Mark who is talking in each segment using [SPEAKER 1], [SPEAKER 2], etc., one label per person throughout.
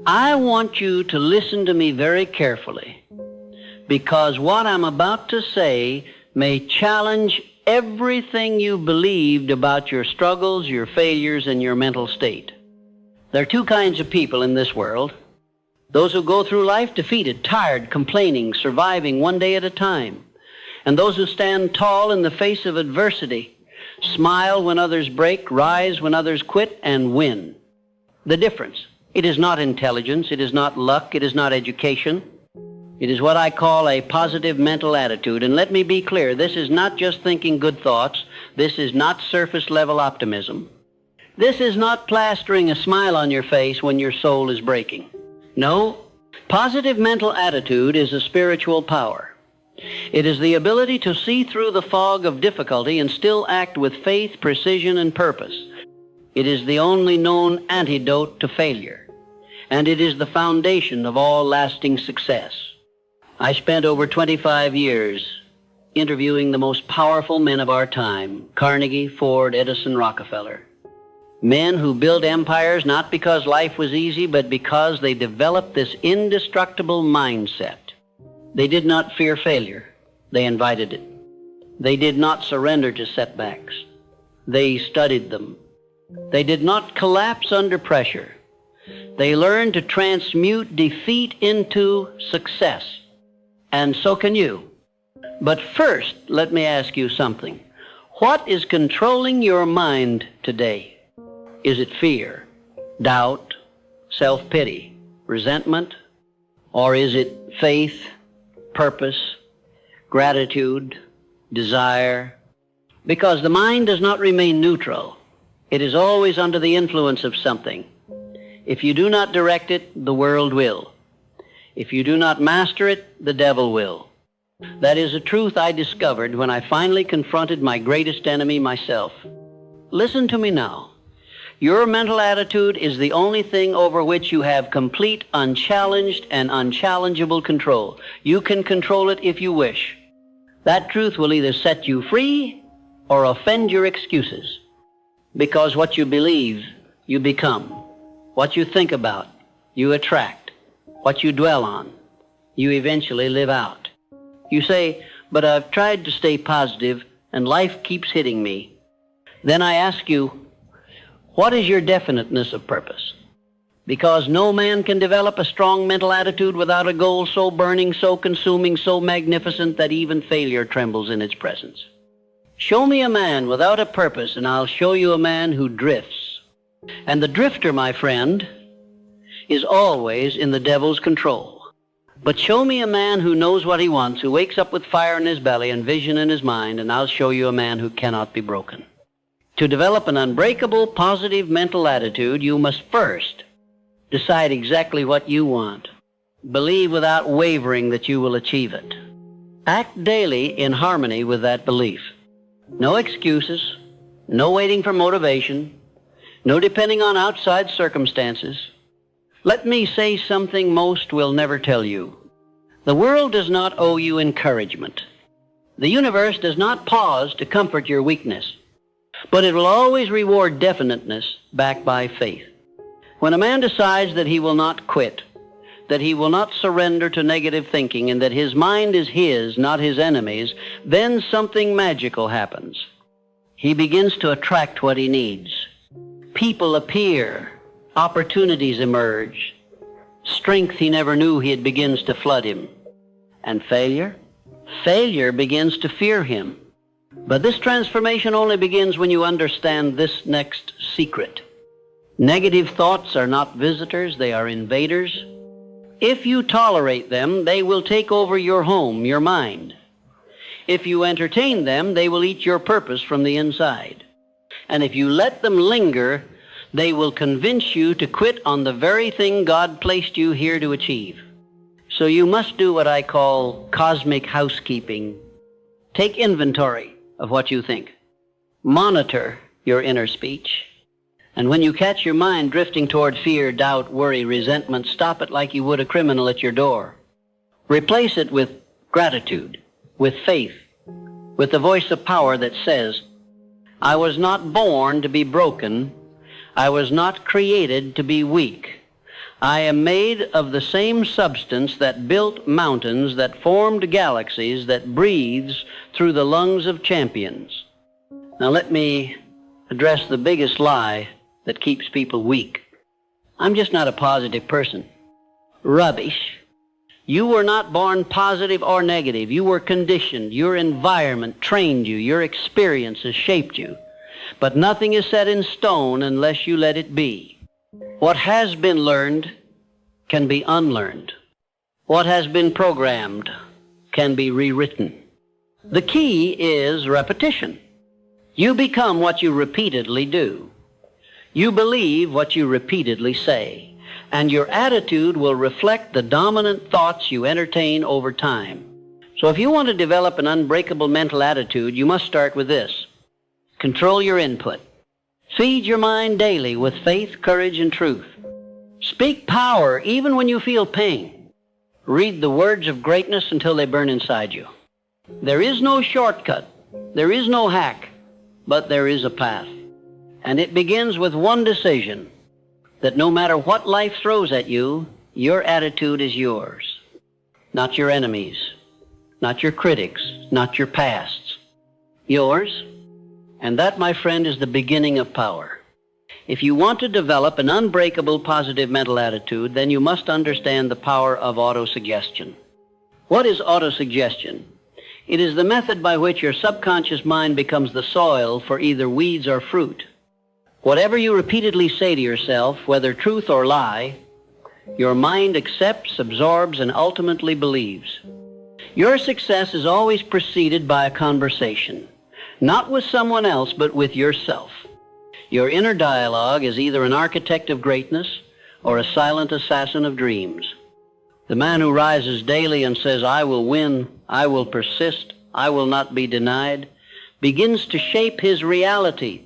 [SPEAKER 1] I want you to listen to me very carefully, because what I'm about to say may challenge everything you believed about your struggles, your failures, and your mental state. There are two kinds of people in this world: those who go through life defeated, tired, complaining, surviving one day at a time, and those who stand tall in the face of adversity, smile when others break, rise when others quit, and win. The difference: it is not intelligence, it is not luck, it is not education. It is what I call a positive mental attitude. And let me be clear, this is not just thinking good thoughts. This is not surface-level optimism. This is not plastering a smile on your face when your soul is breaking. No, positive mental attitude is a spiritual power. It is the ability to see through the fog of difficulty and still act with faith, precision, and purpose. It is the only known antidote to failure, and it is the foundation of all lasting success. I spent over 25 years interviewing the most powerful men of our time: Carnegie, Ford, Edison, Rockefeller. Men who built empires not because life was easy, but because they developed this indestructible mindset. They did not fear failure. They invited it. They did not surrender to setbacks. They studied them. They did not collapse under pressure. They learned to transmute defeat into success. And so can you. But first, let me ask you something. What is controlling your mind today? Is it fear, doubt, self-pity, resentment? Or is it faith, purpose, gratitude, desire? Because the mind does not remain neutral. It is always under the influence of something. If you do not direct it, the world will. If you do not master it, the devil will. That is a truth I discovered when I finally confronted my greatest enemy, myself. Listen to me now. Your mental attitude is the only thing over which you have complete, unchallenged, and unchallengeable control. You can control it if you wish. That truth will either set you free or offend your excuses. Because what you believe, you become. What you think about, you attract. What you dwell on, you eventually live out. You say, but I've tried to stay positive and life keeps hitting me. Then I ask you, what is your definiteness of purpose? Because no man can develop a strong mental attitude without a goal so burning, so consuming, so magnificent that even failure trembles in its presence. Show me a man without a purpose, and I'll show you a man who drifts. And the drifter, my friend, is always in the devil's control. But show me a man who knows what he wants, who wakes up with fire in his belly and vision in his mind, and I'll show you a man who cannot be broken. To develop an unbreakable, positive mental attitude, you must first decide exactly what you want. Believe without wavering that you will achieve it. Act daily in harmony with that belief. No excuses, no waiting for motivation, no depending on outside circumstances. Let me say something most will never tell you. The world does not owe you encouragement. The universe does not pause to comfort your weakness, but it will always reward definiteness backed by faith. When a man decides that he will not quit, that he will not surrender to negative thinking, and that his mind is his, not his enemy's, then something magical happens. He begins to attract what he needs. People appear. Opportunities emerge. Strength he never knew he had begins to flood him. And failure? Failure begins to fear him. But this transformation only begins when you understand this next secret. Negative thoughts are not visitors, they are invaders. If you tolerate them, they will take over your home, your mind. If you entertain them, they will eat your purpose from the inside. And if you let them linger, they will convince you to quit on the very thing God placed you here to achieve. So you must do what I call cosmic housekeeping. Take inventory of what you think. Monitor your inner speech. And when you catch your mind drifting toward fear, doubt, worry, resentment, stop it like you would a criminal at your door. Replace it with gratitude, with faith, with the voice of power that says, I was not born to be broken. I was not created to be weak. I am made of the same substance that built mountains, that formed galaxies, that breathes through the lungs of champions. Now let me address the biggest lie that keeps people weak. I'm just not a positive person. Rubbish. You were not born positive or negative. You were conditioned. Your environment trained you. Your experiences shaped you. But nothing is set in stone unless you let it be. What has been learned can be unlearned. What has been programmed can be rewritten. The key is repetition. You become what you repeatedly do. You believe what you repeatedly say. And your attitude will reflect the dominant thoughts you entertain over time. So if you want to develop an unbreakable mental attitude, you must start with this. Control your input. Feed your mind daily with faith, courage, and truth. Speak power even when you feel pain. Read the words of greatness until they burn inside you. There is no shortcut. There is no hack. But there is a path. And it begins with one decision, that no matter what life throws at you, your attitude is yours. Not your enemies. Not your critics. Not your pasts. Yours. And that, my friend, is the beginning of power. If you want to develop an unbreakable positive mental attitude, then you must understand the power of autosuggestion. What is autosuggestion? It is the method by which your subconscious mind becomes the soil for either weeds or fruit. Whatever you repeatedly say to yourself, whether truth or lie, your mind accepts, absorbs, and ultimately believes. Your success is always preceded by a conversation. Not with someone else, but with yourself. Your inner dialogue is either an architect of greatness or a silent assassin of dreams. The man who rises daily and says, I will win, I will persist, I will not be denied, begins to shape his reality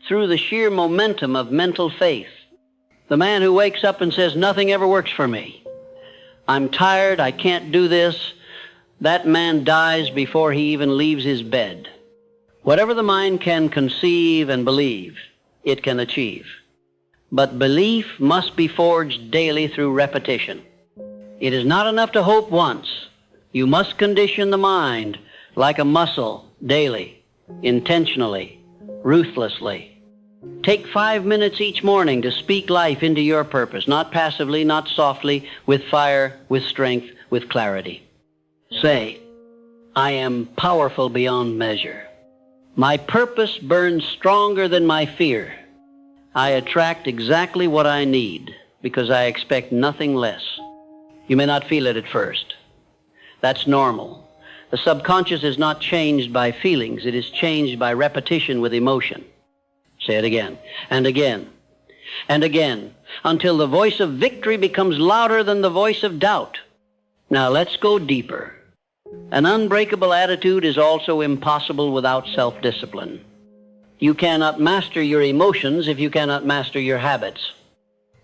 [SPEAKER 1] through the sheer momentum of mental faith. The man who wakes up and says, nothing ever works for me. I'm tired, I can't do this. That man dies before he even leaves his bed. Whatever the mind can conceive and believe, it can achieve. But belief must be forged daily through repetition. It is not enough to hope once. You must condition the mind like a muscle daily, intentionally, ruthlessly. Take 5 minutes each morning to speak life into your purpose, not passively, not softly, with fire, with strength, with clarity. Say, I am powerful beyond measure. My purpose burns stronger than my fear. I attract exactly what I need because I expect nothing less. You may not feel it at first. That's normal. The subconscious is not changed by feelings. It is changed by repetition with emotion. Say it again, and again, and again, until the voice of victory becomes louder than the voice of doubt. Now let's go deeper. An unbreakable attitude is also impossible without self-discipline. You cannot master your emotions if you cannot master your habits.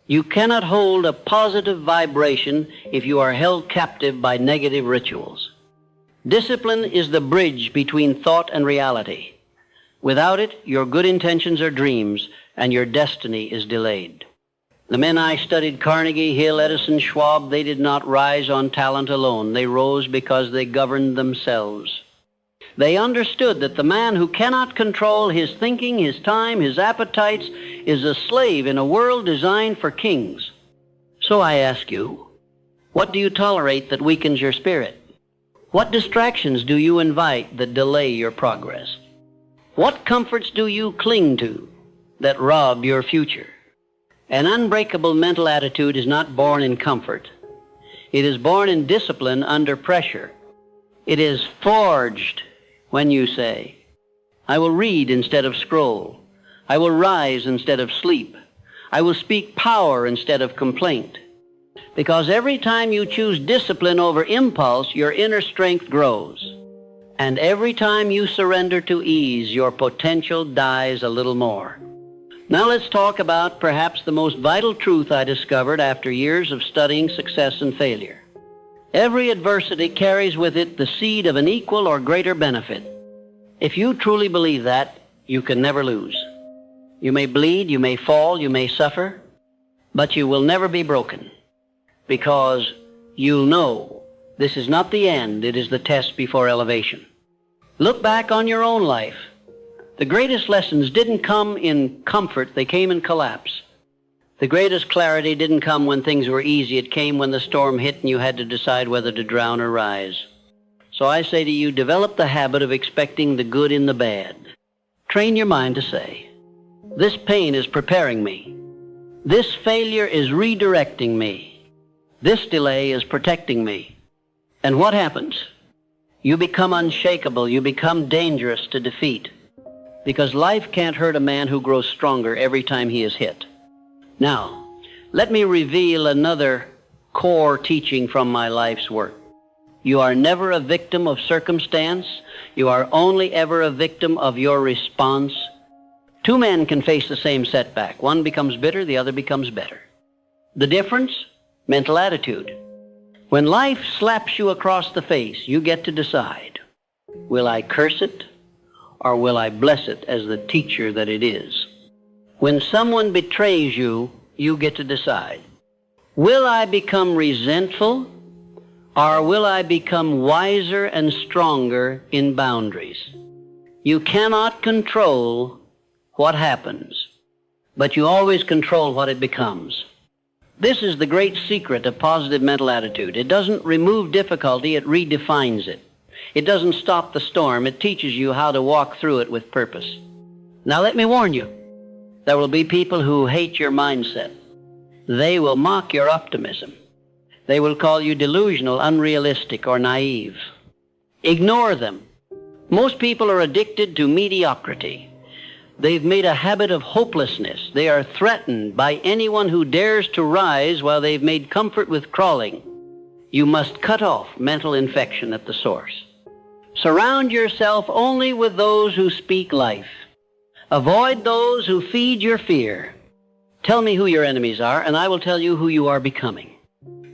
[SPEAKER 1] You cannot hold a positive vibration if you are held captive by negative rituals. Discipline is the bridge between thought and reality. Without it, your good intentions are dreams, and your destiny is delayed. The men I studied, Carnegie, Hill, Edison, Schwab, they did not rise on talent alone. They rose because they governed themselves. They understood that the man who cannot control his thinking, his time, his appetites, is a slave in a world designed for kings. So I ask you, what do you tolerate that weakens your spirit? What distractions do you invite that delay your progress? What comforts do you cling to that rob your future? An unbreakable mental attitude is not born in comfort. It is born in discipline under pressure. It is forged when you say, I will read instead of scroll. I will rise instead of sleep. I will speak power instead of complaint. Because every time you choose discipline over impulse, your inner strength grows. And every time you surrender to ease, your potential dies a little more. Now let's talk about perhaps the most vital truth I discovered after years of studying success and failure. Every adversity carries with it the seed of an equal or greater benefit. If you truly believe that, you can never lose. You may bleed, you may fall, you may suffer, but you will never be broken. because you'll know this is not the end, it is the test before elevation. Look back on your own life. The greatest lessons didn't come in comfort, they came in collapse. The greatest clarity didn't come when things were easy, it came when the storm hit and you had to decide whether to drown or rise. So I say to you, develop the habit of expecting the good in the bad. Train your mind to say, this pain is preparing me. This failure is redirecting me. This delay is protecting me. And what happens? You become unshakable. You become dangerous to defeat. Because life can't hurt a man who grows stronger every time he is hit. Now, let me reveal another core teaching from my life's work. You are never a victim of circumstance. You are only ever a victim of your response. Two men can face the same setback. One becomes bitter, the other becomes better. The difference? Mental attitude. When life slaps you across the face, you get to decide, will I curse it or will I bless it as the teacher that it is? When someone betrays you, you get to decide, will I become resentful or will I become wiser and stronger in boundaries? You cannot control what happens, but you always control what it becomes. This is the great secret of positive mental attitude. It doesn't remove difficulty, it redefines it. It doesn't stop the storm, it teaches you how to walk through it with purpose. Now let me warn you, there will be people who hate your mindset. They will mock your optimism. They will call you delusional, unrealistic, or naive. Ignore them. Most people are addicted to mediocrity. They've made a habit of hopelessness. They are threatened by anyone who dares to rise while they've made comfort with crawling. You must cut off mental infection at the source. Surround yourself only with those who speak life. Avoid those who feed your fear. Tell me who your enemies are, and I will tell you who you are becoming.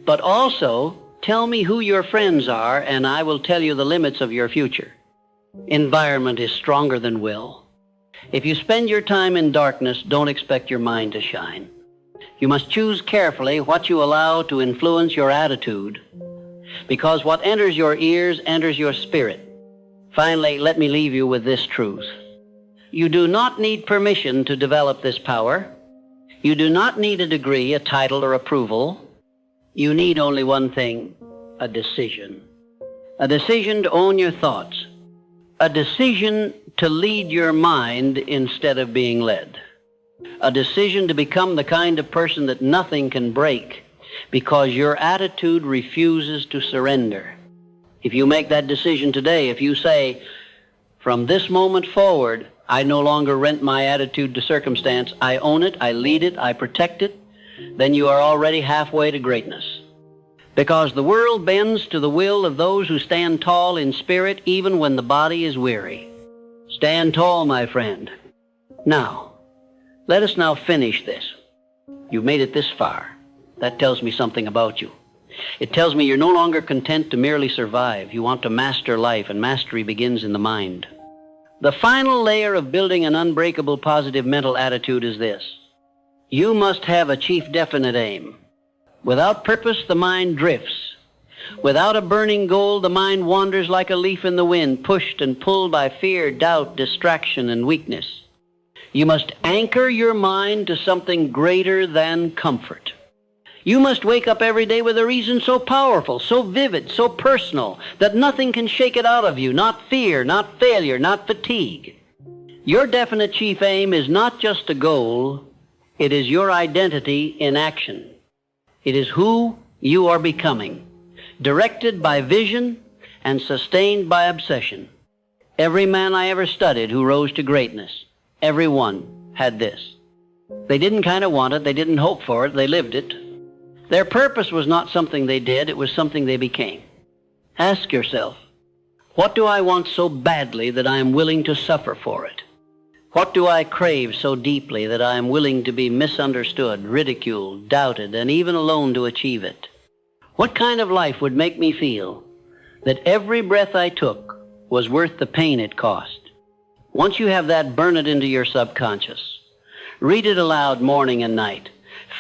[SPEAKER 1] But also, tell me who your friends are, and I will tell you the limits of your future. Environment is stronger than will. If you spend your time in darkness, don't expect your mind to shine. You must choose carefully what you allow to influence your attitude, because what enters your ears enters your spirit. Finally, let me leave you with this truth. You do not need permission to develop this power. You do not need a degree, a title, or approval. You need only one thing, a decision. A decision to own your thoughts. A decision to lead your mind instead of being led. A decision to become the kind of person that nothing can break because your attitude refuses to surrender. If you make that decision today, if you say, from this moment forward, I no longer rent my attitude to circumstance, I own it, I lead it, I protect it, then you are already halfway to greatness. Because the world bends to the will of those who stand tall in spirit even when the body is weary. Stand tall, my friend. Now, let us now finish this. You've made it this far. That tells me something about you. It tells me you're no longer content to merely survive. You want to master life, and mastery begins in the mind. The final layer of building an unbreakable positive mental attitude is this. You must have a chief definite aim. Without purpose, the mind drifts. Without a burning goal, the mind wanders like a leaf in the wind, pushed and pulled by fear, doubt, distraction, and weakness. You must anchor your mind to something greater than comfort. You must wake up every day with a reason so powerful, so vivid, so personal, that nothing can shake it out of you, not fear, not failure, not fatigue. Your definite chief aim is not just a goal, it is your identity in action. It is who you are becoming, directed by vision and sustained by obsession. Every man I ever studied who rose to greatness, every one had this. They didn't kind of want it, they didn't hope for it, they lived it. Their purpose was not something they did, it was something they became. Ask yourself, what do I want so badly that I am willing to suffer for it? What do I crave so deeply that I am willing to be misunderstood, ridiculed, doubted, and even alone to achieve it? What kind of life would make me feel that every breath I took was worth the pain it cost? Once you have that, burn it into your subconscious. Read it aloud morning and night.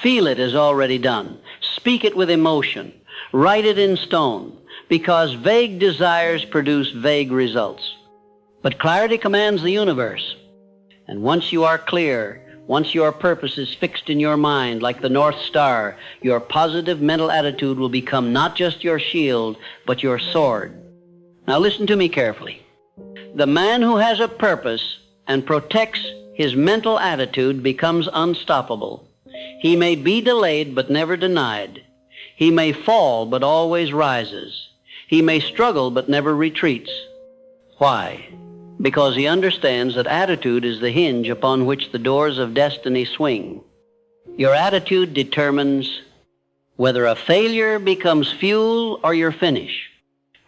[SPEAKER 1] Feel it as already done. Speak it with emotion. Write it in stone, because vague desires produce vague results. But clarity commands the universe. And once you are clear, once your purpose is fixed in your mind like the North Star, your positive mental attitude will become not just your shield, but your sword. Now listen to me carefully. The man who has a purpose and protects his mental attitude becomes unstoppable. He may be delayed but never denied. He may fall but always rises. He may struggle but never retreats. Why? Because he understands that attitude is the hinge upon which the doors of destiny swing. Your attitude determines whether a failure becomes fuel or your finish,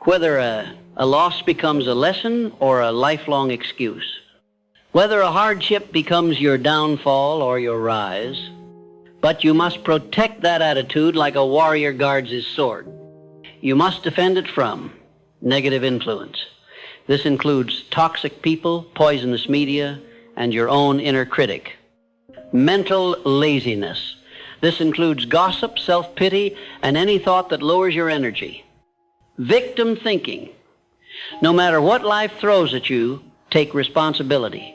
[SPEAKER 1] whether a loss becomes a lesson or a lifelong excuse, whether a hardship becomes your downfall or your rise. But you must protect that attitude like a warrior guards his sword. You must defend it from negative influence. This includes toxic people, poisonous media, and your own inner critic. Mental laziness. This includes gossip, self-pity, and any thought that lowers your energy. Victim thinking. No matter what life throws at you, take responsibility.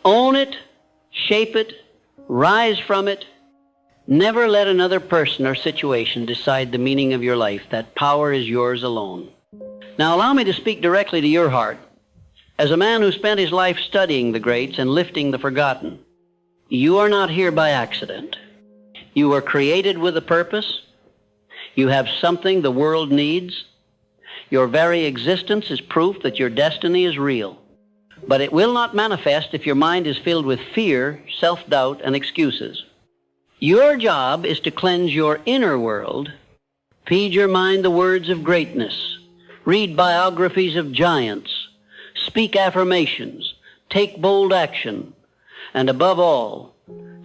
[SPEAKER 1] Own it, shape it, rise from it. Never let another person or situation decide the meaning of your life. That power is yours alone. Now allow me to speak directly to your heart. As a man who spent his life studying the greats and lifting the forgotten, you are not here by accident. You were created with a purpose. You have something the world needs. Your very existence is proof that your destiny is real. But it will not manifest if your mind is filled with fear, self-doubt, and excuses. Your job is to cleanse your inner world. Feed your mind the words of greatness. Read biographies of giants. Speak affirmations. Take bold action. And above all,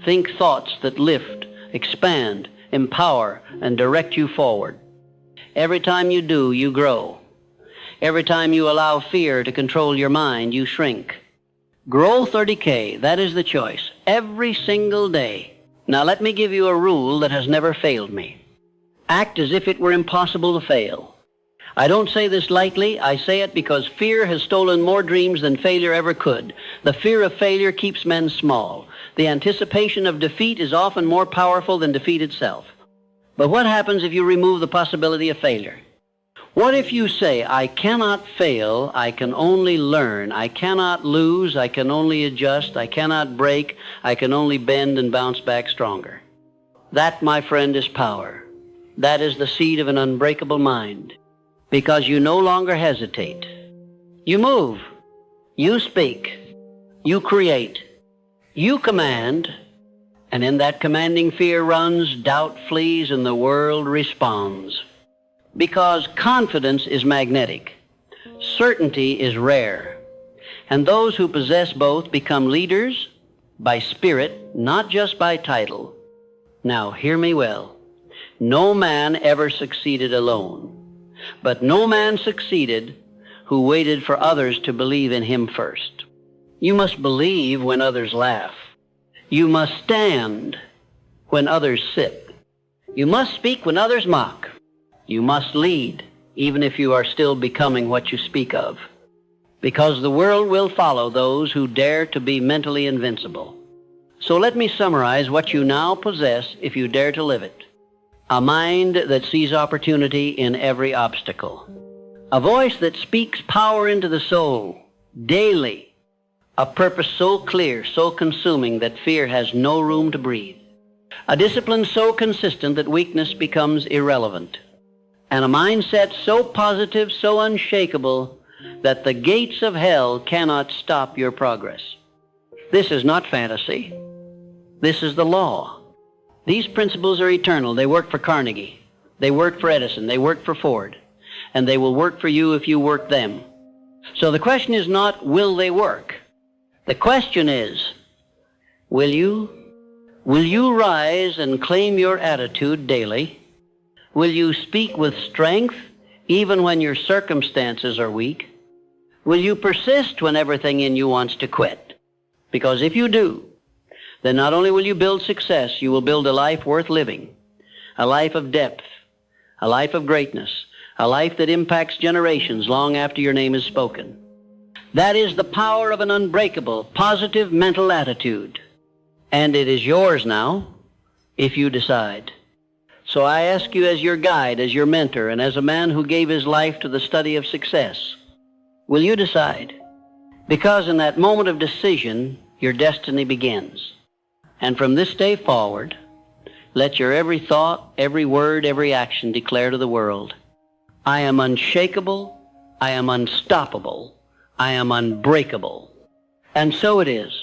[SPEAKER 1] think thoughts that lift, expand, empower, and direct you forward. Every time you do, you grow. Every time you allow fear to control your mind, you shrink. Growth or decay, that is the choice. Every single day. Now let me give you a rule that has never failed me. Act as if it were impossible to fail. I don't say this lightly. I say it because fear has stolen more dreams than failure ever could. The fear of failure keeps men small. The anticipation of defeat is often more powerful than defeat itself. But what happens if you remove the possibility of failure? What if you say, I cannot fail, I can only learn, I cannot lose, I can only adjust, I cannot break, I can only bend and bounce back stronger? That, my friend, is power. That is the seed of an unbreakable mind. Because you no longer hesitate. You move. You speak. You create. You command. And in that commanding fear runs, doubt flees, and the world responds. Because confidence is magnetic. Certainty is rare. And those who possess both become leaders by spirit, not just by title. Now, hear me well. No man ever succeeded alone. But no man succeeded who waited for others to believe in him first. You must believe when others laugh. You must stand when others sit. You must speak when others mock. You must lead, even if you are still becoming what you speak of. Because the world will follow those who dare to be mentally invincible. So let me summarize what you now possess if you dare to live it. A mind that sees opportunity in every obstacle. A voice that speaks power into the soul daily. A purpose so clear, so consuming that fear has no room to breathe. A discipline so consistent that weakness becomes irrelevant. And a mindset so positive, so unshakable, that the gates of hell cannot stop your progress. This is not fantasy. This is the law. These principles are eternal. They work for Carnegie. They work for Edison. They work for Ford. And they will work for you if you work them. So the question is not, will they work? The question is, will you? Will you rise and claim your attitude daily? Will you speak with strength even when your circumstances are weak? Will you persist when everything in you wants to quit? Because if you do, then not only will you build success, you will build a life worth living. a life of depth, a life of greatness, a life that impacts generations long after your name is spoken. That is the power of an unbreakable, positive mental attitude. And it is yours now, if you decide. So I ask you as your guide, as your mentor, and as a man who gave his life to the study of success, will you decide? Because in that moment of decision, your destiny begins. And from this day forward, let your every thought, every word, every action declare to the world, I am unshakable, I am unstoppable, I am unbreakable. And so it is.